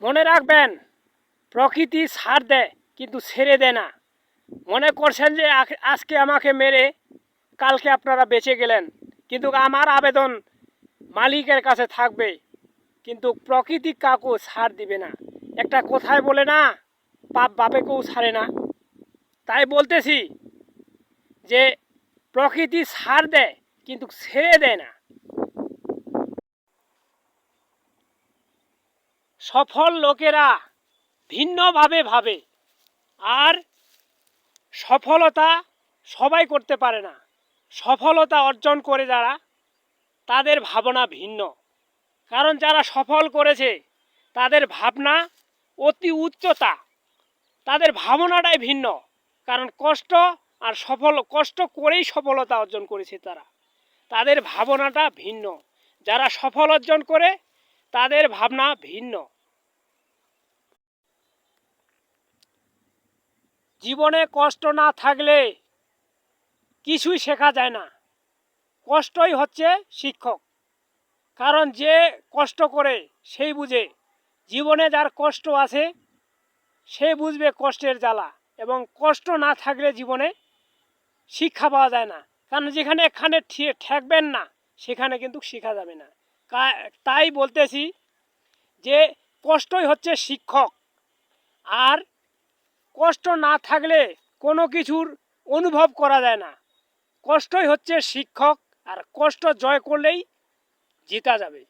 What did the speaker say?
মনে রাখবেন, প্রকৃতি ছাড় দেয় কিন্তু ছেড়ে দেয় না। মনে করছেন যে আজকে আমাকে মেরে কালকে আপনারা বেঁচে গেলেন, কিন্তু আমার আবেদন মালিকের কাছে থাকবে, কিন্তু প্রকৃতি কাউকে ছাড় দিবে না। একটা কথায় বলে না, পাপ বাপেকেও ছাড়ে না। তাই বলতেছি যে প্রকৃতি ছাড় দেয় কিন্তু ছেড়ে দেয় না। সফল লোকেরা ভিন্নভাবে ভাবে, আর সফলতা সবাই করতে পারে না। সফলতা অর্জন করে যারা, তাদের ভাবনা ভিন্ন। কারণ যারা সফল করেছে তাদের ভাবনা অতি উচ্চতা, তাদের ভাবনাটাই ভিন্ন। কারণ কষ্ট করেই সফলতা অর্জন করেছে তারা, তাদের ভাবনাটা ভিন্ন। যারা সফল অর্জন করে তাদের ভাবনা ভিন্ন। জীবনে কষ্ট না থাকলে কিছুই শেখা যায় না। কষ্টই হচ্ছে শিক্ষক। কারণ যে কষ্ট করে সেই বুঝে, জীবনে যার কষ্ট আছে সে বুঝবে কষ্টের জ্বালা। এবং কষ্ট না থাকলে জীবনে শিক্ষা পাওয়া যায় না। কারণ যেখানে এখানে ঠেকবেন না সেখানে কিন্তু শেখা যাবে না। তাই বলতেছি যে কষ্টই হচ্ছে শিক্ষক। আর কষ্ট না থাকলে কোনো কিছুর অনুভব করা যায় না। কষ্টই হচ্ছে শিক্ষক, আর কষ্ট জয় করলেই জিতা যাবে।